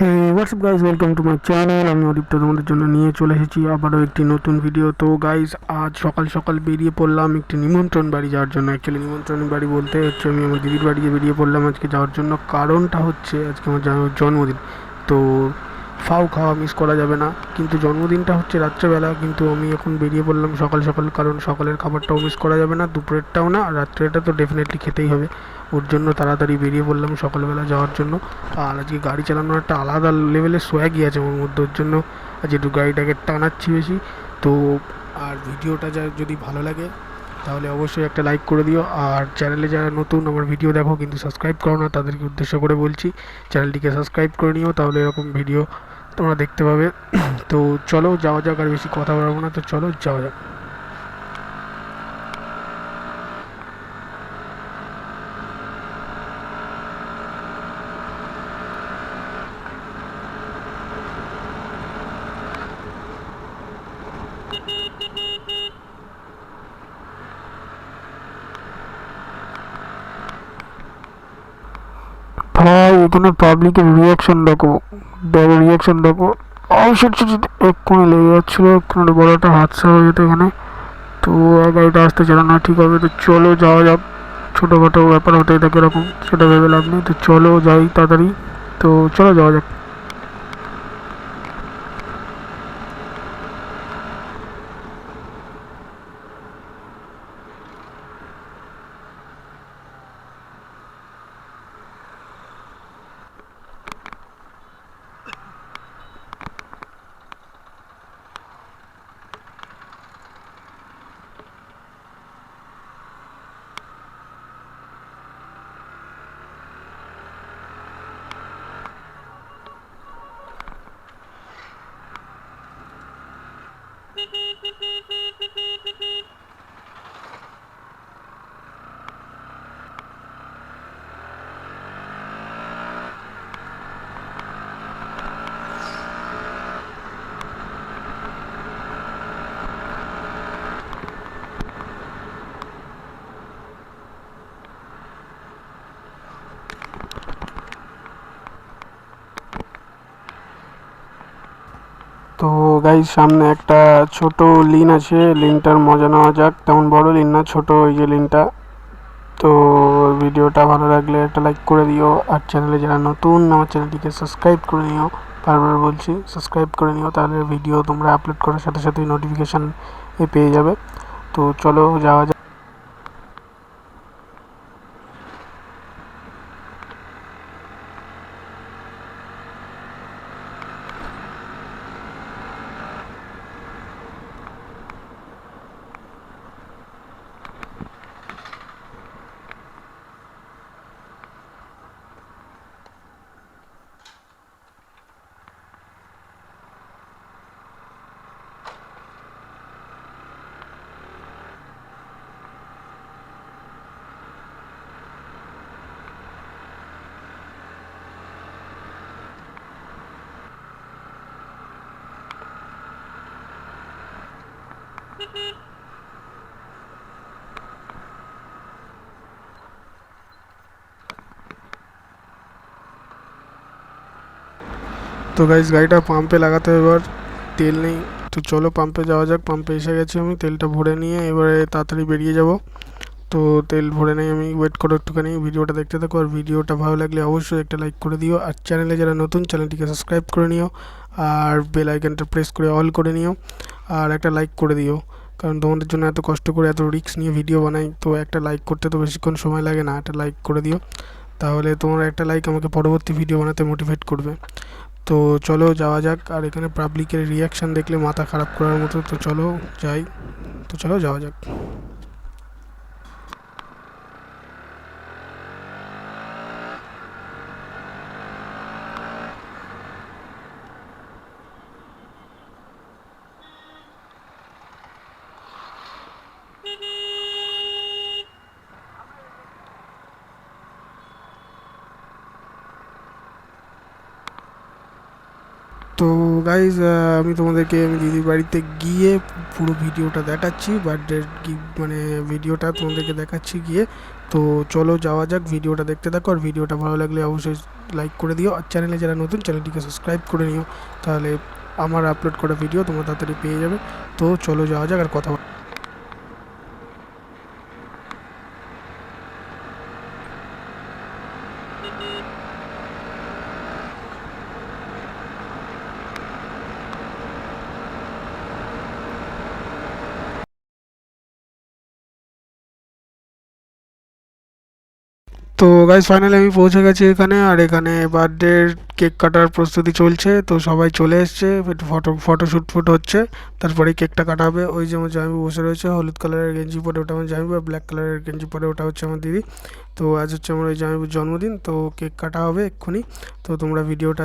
WhatsApp guys, welcome to my channel. আমি অদীপ্ত তোমাদের জন্য নিয়ে চলে এসেছি আবারও একটি নতুন ভিডিও। তো গাইজ, আজ সকাল সকাল বেরিয়ে পড়লাম একটি নিমন্ত্রণ বাড়ি যাওয়ার জন্য। অ্যাকচুয়ালি নিমন্ত্রণ বাড়ি বলতে হচ্ছে আমি আমার দিদির বাড়ি বেরিয়ে পড়লাম আজকে যাওয়ার জন্য। কারণটা হচ্ছে আজকে আমার জন্মদিন। তো ফাও খাওয়া মিস করা যাবে না, কিন্তু জন্মদিনটা হচ্ছে রাত্রেবেলা, কিন্তু আমি এখন বেরিয়ে পড়লাম সকাল সকাল, কারণ সকালের খাবারটাও মিস করা যাবে না, দুপুরেরটাও না, আর রাত্রেটা তো ডেফিনেটলি খেতেই হবে। ওর জন্য তাড়াতাড়ি বেরিয়ে পড়লাম সকালবেলা যাওয়ার জন্য। আর আজকে গাড়ি চালানোর একটা আলাদা লেভেলের সোয়াগই আছে আমার মধ্যে, ওর জন্য আজ একটু গাড়িটাকে টানাচ্ছি বেশি। তো আর ভিডিওটা যদি ভালো লাগে তাহলে অবশ্যই একটা লাইক করে দিও। আর চ্যানেলে যারা নতুন আমার ভিডিও দেখো কিন্তু সাবস্ক্রাইব করো না, তাদেরকে উদ্দেশ্য করে বলছি চ্যানেলটিকে সাবস্ক্রাইব করে নিও, তাহলে এরকম ভিডিও তোমরা দেখতে পাবে। তো চলো যাওয়া যাক, আর বেশি কথা বলবো না, তো চলো যাওয়া যাক। ভাই এখানে পাবলিকের রিয়াকশন দেখো, দেখো রিয়াকশন দেখো। এক্ষুনি লেগে যাচ্ছিলো, এক্ষুনি বড় একটা হাদসা হয়ে যেত এখানে। তো গাড়িটা আসতে চালানো ঠিক হবে, তো চলো যাওয়া যাক। ছোটোখাটো ব্যাপার হতেই থাকে এরকম, সেটা ভেবে লাভ নেই, তো চলো যাই তাড়াতাড়ি। তো চলো যাওয়া যাক। তো গাইজ, সামনে একটা ছোট লিন আছে, লিনটার মজা নেওয়া যাক। তেমন বড় লিন না, ছোট ওই যে লিনটা। তো ভিডিওটা ভালো লাগলে একটা লাইক করে দিও, আর চ্যানেলে যারা নতুন আমার চ্যানেলটিকে সাবস্ক্রাইব করে নিও। বারবার বলছি সাবস্ক্রাইব করে নিও, তাহলে ভিডিও তোমরা আপলোড করার সাথে সাথেই নোটিফিকেশান পেয়ে যাবে। তো চলো যাওয়া যাক। তো গাইজ, গাড়িটা পাম্পে লাগাতে হবে, এবার তেল নেই। তো চলো পাম্পে যাওয়া যাক। পাম্পে এসে গেছি আমি, তেলটা ভরে নিয়ে এবারে তাড়াতাড়ি বেরিয়ে যাব। তো তেল ভরে নেই আমি, ওয়েট করো একটুখানি, ভিডিওটা দেখতে থাকো। আর ভিডিওটা ভালো লাগলে অবশ্যই একটা লাইক করে দিও, আর চ্যানেলে যারা নতুন চ্যানেলটিকে সাবস্ক্রাইব করে নিও, আর বেল আইকনটা প্রেস করে অল করে নিও, আর একটা লাইক করে দিও। কারণ তোমাদের জন্য এত কষ্ট করে এত রিস্ক নিয়ে ভিডিও বানাই, তো একটা লাইক করতে তো বেশিক্ষণ সময় লাগে না, একটা লাইক করে দিও। তাহলে তোমার একটা লাইক আমাকে পরবর্তী ভিডিও বানাতে মোটিভেট করবে। তো চলো যাওয়া যাক। আর এখানে পাবলিকের রিয়াকশান দেখলে মাথা খারাপ করার মতো, তো চলো যাই। তো চলো যাওয়া যাক। তো তো গাইজ আমি তোমাদেরকে দিদির বাড়িতে গিয়ে পুরো ভিডিওটা দেখাচ্ছি, বার্থডের মানে ভিডিওটা তোমাদেরকে দেখাচ্ছি গিয়ে। তো চলো যাওয়া যাক, ভিডিওটা দেখতে থাকো। আর ভিডিওটা ভালো লাগলে অবশ্যই লাইক করে দিও, আর চ্যানেলে যারা নতুন চ্যানেলটিকে সাবস্ক্রাইব করে নিও, তাহলে আমার আপলোড করা ভিডিও তোমরা তাড়াতাড়ি পেয়ে যাবে। তো চলো যাওয়া যাক আর কথা। তো গাইজ ফাইনালি আমি পৌঁছে গেছি এখানে, আর এখানে বার্থডের কেক কাটার প্রস্তুতি চলছে। তো সবাই চলে এসছে, একটু ফটোশ্যুট হচ্ছে, তারপরে কেকটা কাটা হবে। ওই যে আমার জামাইবাবু বসে রয়েছে, হলুদ কালারের গেঞ্জি পরে, ওটা আমার জামাইবাবু। আর ব্ল্যাক কালারের গেঞ্জি পরে, ওটা হচ্ছে আমার দিদি। তো আজ হচ্ছে আমার ওই জামাইবাবুর জন্মদিন, তো কেক কাটা হবে এক্ষুনি। তো তোমরা ভিডিওটা